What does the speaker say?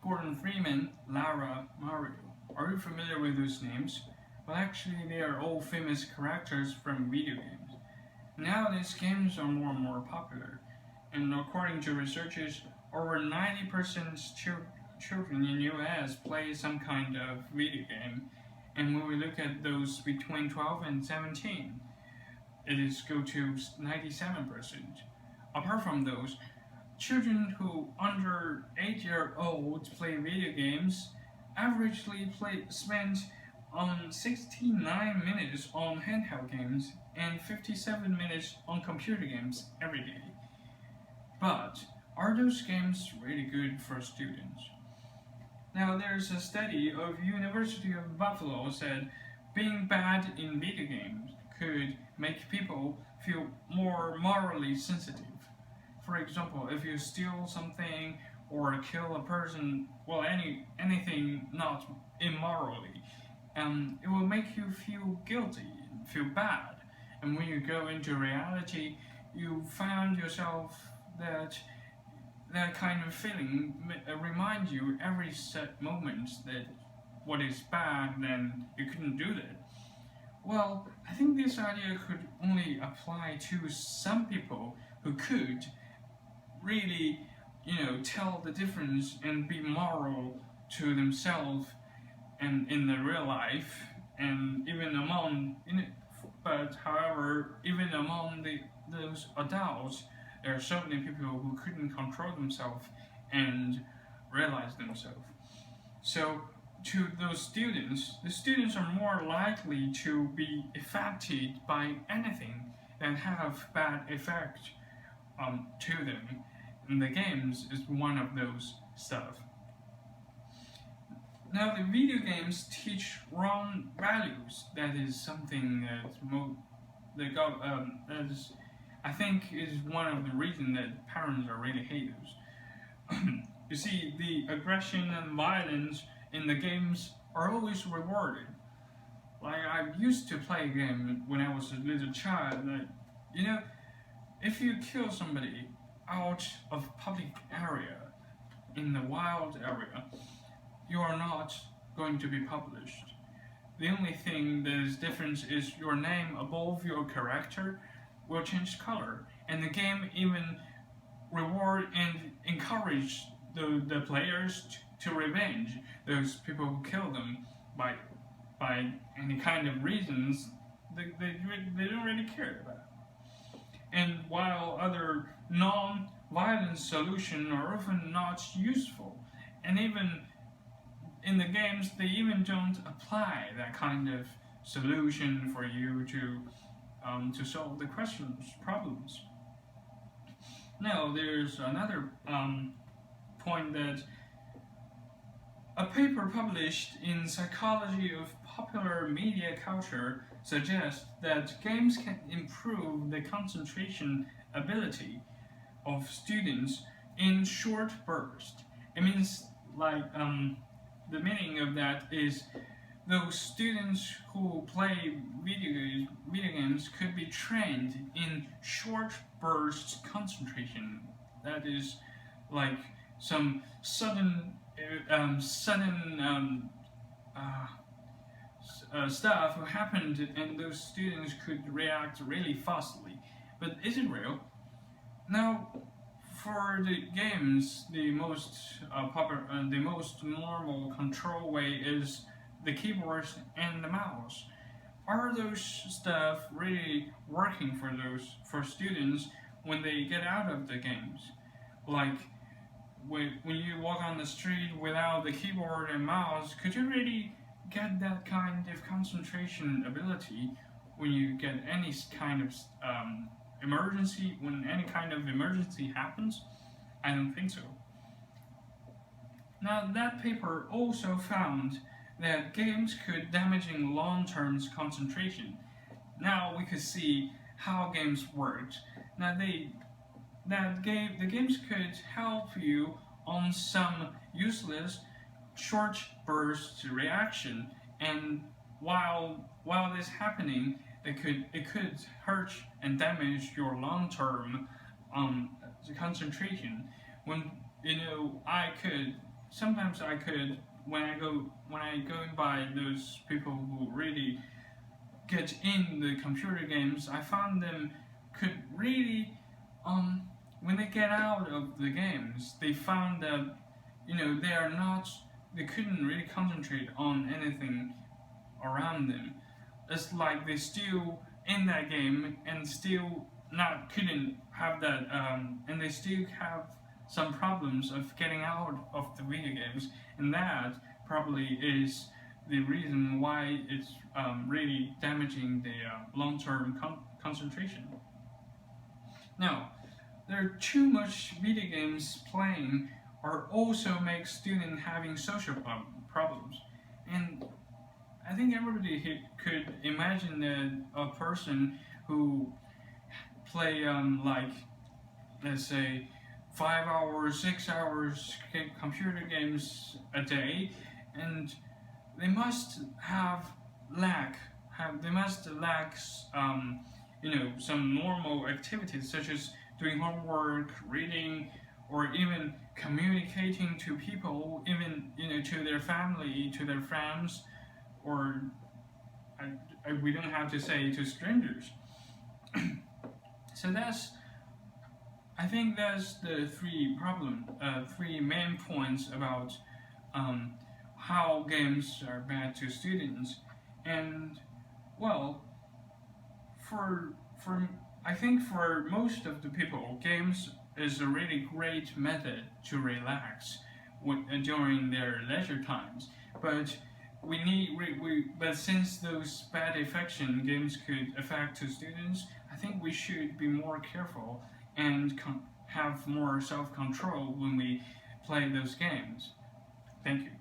Gordon Freeman, Lara, Mario. Are you familiar with those names? Well, actually, they are all famous characters from video games. Nowadays, games are more and more popular, and according to researchers, over 90% children in US play some kind of video game. And when we look at those between 12 and 17, it is go to 97%. Apart from those, children who under 8-year-old play video games averagely spend 69 minutes on handheld games and 57 minutes on computer games every day. But are those games really good for students? Now, there's a study of University of Buffalo said being bad in video games could make people feel more morally sensitive. For example, if you steal something or kill a person, well, anything not immorally, it will make you feel guilty, feel bad. And when you go into reality, you find yourself that kind of feeling reminds you every set moment that what is bad, then you couldn't do that. Well, I think this idea could only apply to some people who could really, tell the difference and be moral to themselves and in the real life, and even but however, even among those adults, there are so many people who couldn't control themselves and realize themselves. So to those students, the students are more likely to be affected by anything that have bad effect to them. And the games is one of those stuff. Now the video games teach wrong values. That is something that is, I think, is one of the reasons that parents are really haters. You see, the aggression and violence in the games are always rewarded. Like, I used to play a game when I was a little child that, if you kill somebody out of public area, in the wild area, you are not going to be published. The only thing that is different is your name above your character will change color, and the game even reward and encourage the players to revenge those people who kill them by any kind of reasons they don't really care about. And while other non-violent solutions are often not useful, and even in the games they even don't apply that kind of solution for you to solve the problems. Now there's another point that a paper published in Psychology of Popular Media Culture suggests that games can improve the concentration ability of students in short bursts. It means the meaning of that is those students who play video games could be trained in short burst concentration. That is like some sudden stuff happened, and those students could react really fastly. But is it real? Now, for the games, the most popular, the most normal control way is the keyboard and the mouse. Are those stuff really working for students when they get out of the games? Like when you walk on the street without the keyboard and mouse, could you really get that kind of concentration ability when you get any kind of emergency, when any kind of emergency happens? I don't think so. Now that paper also found that games could damaging long-term concentration. Now we could see how games worked. Now the games could help you on some useless short burst reaction, and while this happening, it could hurt and damage your long-term concentration. When I could sometimes I could when I go by those people who really get in the computer games, I found them could really when they get out of the games, they found that they couldn't really concentrate on anything around them. It's like they still in that game and still not couldn't have that and they still have some problems of getting out of the video games, and that probably is the reason why it's really damaging the long-term concentration. Now, there are too much video games playing or also make students having social problems. And I think everybody could imagine that a person who play like let's say 5 hours, 6 hours computer games a day, and they must they must lack some normal activities such as doing homework, reading, or even communicating to people, even to their family, to their friends, or we don't have to say to strangers. So I think that's the three main points about how games are bad to students. And well, for I think for most of the people, games is a really great method to relax during their leisure times. But but since those bad effects games could affect to students, I think we should be more careful and have more self-control when we play those games. Thank you.